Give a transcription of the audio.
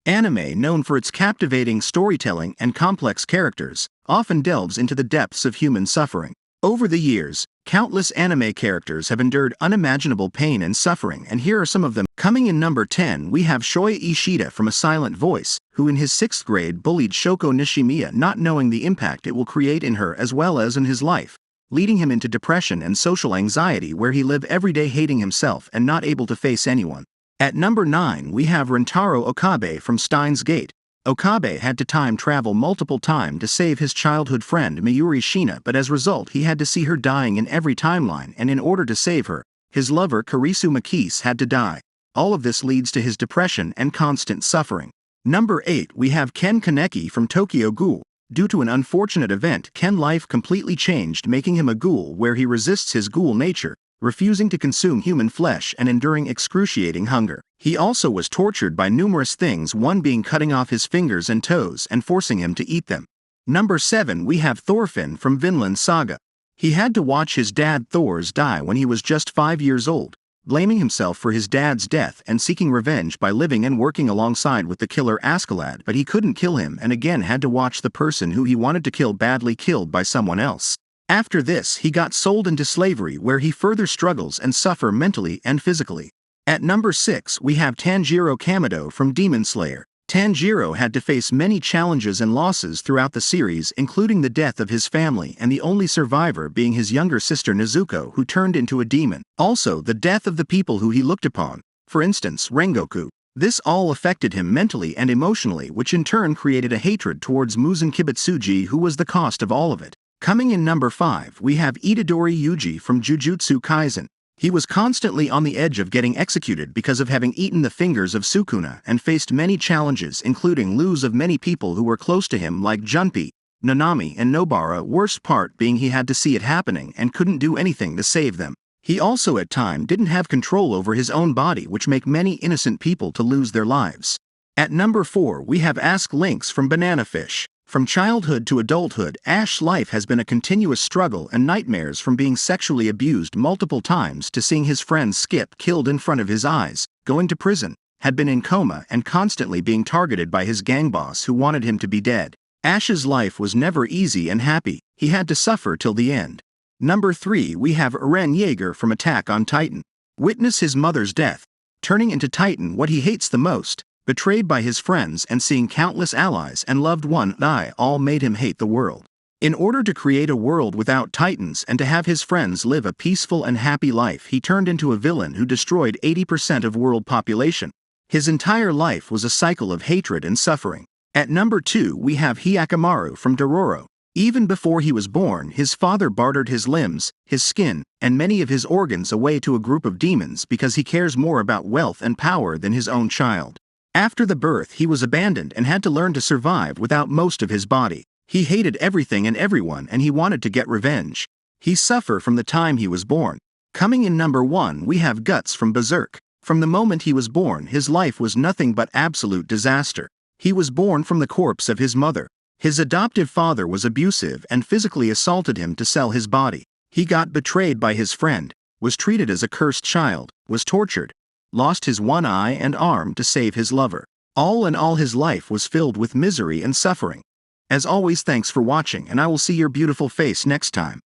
Anime, known for its captivating storytelling and complex characters, often delves into the depths of human suffering. Over the years, countless anime characters have endured unimaginable pain and suffering, and here are some of them. Coming in number 10, we have Shoya Ishida from A Silent Voice, who in his 6th grade bullied Shoko Nishimiya, not knowing the impact it will create in her as well as in his life, leading him into depression and social anxiety, where he lived every day hating himself and not able to face anyone. At number 9, we have Rentaro Okabe from Steins Gate. Okabe had to time travel multiple times to save his childhood friend Mayuri Shina, but as a result he had to see her dying in every timeline, and in order to save her, his lover Karisu Makise had to die. All of this leads to his depression and constant suffering. Number 8, we have Ken Kaneki from Tokyo Ghoul. Due to an unfortunate event, Ken's life completely changed, making him a ghoul where he resists his ghoul nature, refusing to consume human flesh and enduring excruciating hunger. He also was tortured by numerous things, one being cutting off his fingers and toes and forcing him to eat them. Number 7, we have Thorfinn from Vinland Saga. He had to watch his dad Thors die when he was just 5 years old, blaming himself for his dad's death and seeking revenge by living and working alongside with the killer Askeladd, but he couldn't kill him and again had to watch the person who he wanted to kill badly killed by someone else. After this, he got sold into slavery, where he further struggles and suffers mentally and physically. At number 6, we have Tanjiro Kamado from Demon Slayer. Tanjiro had to face many challenges and losses throughout the series, including the death of his family and the only survivor being his younger sister Nezuko, who turned into a demon. Also, the death of the people who he looked upon, for instance Rengoku. This all affected him mentally and emotionally, which in turn created a hatred towards Muzan Kibutsuji, who was the cost of all of it. Coming in number 5, we have Itadori Yuji from Jujutsu Kaisen. He was constantly on the edge of getting executed because of having eaten the fingers of Sukuna, and faced many challenges, including lose of many people who were close to him like Junpei, Nanami and Nobara, worst part being he had to see it happening and couldn't do anything to save them. He also at times didn't have control over his own body, which make many innocent people to lose their lives. At number 4, we have Ask Lynx from Banana Fish. From childhood to adulthood, Ash's life has been a continuous struggle and nightmares, from being sexually abused multiple times to seeing his friend Skip killed in front of his eyes, going to prison, had been in coma and constantly being targeted by his gang boss who wanted him to be dead. Ash's life was never easy and happy, he had to suffer till the end. Number 3, we have Eren Yeager from Attack on Titan. Witness his mother's death, turning into Titan what he hates the most, betrayed by his friends and seeing countless allies and loved ones die, all made him hate the world. In order to create a world without Titans and to have his friends live a peaceful and happy life, he turned into a villain who destroyed 80% of world population. His entire life was a cycle of hatred and suffering. At number 2, we have Akamaru from Dororo. Even before he was born, his father bartered his limbs, his skin, and many of his organs away to a group of demons because he cares more about wealth and power than his own child. After the birth, he was abandoned and had to learn to survive without most of his body. He hated everything and everyone, and he wanted to get revenge. He suffered from the time he was born. Coming in number 1, we have Guts from Berserk. From the moment he was born, his life was nothing but absolute disaster. He was born from the corpse of his mother. His adoptive father was abusive and physically assaulted him to sell his body. He got betrayed by his friend, was treated as a cursed child, was tortured, lost his one eye and arm to save his lover. All in all, his life was filled with misery and suffering. As always, thanks for watching, and I will see your beautiful face next time.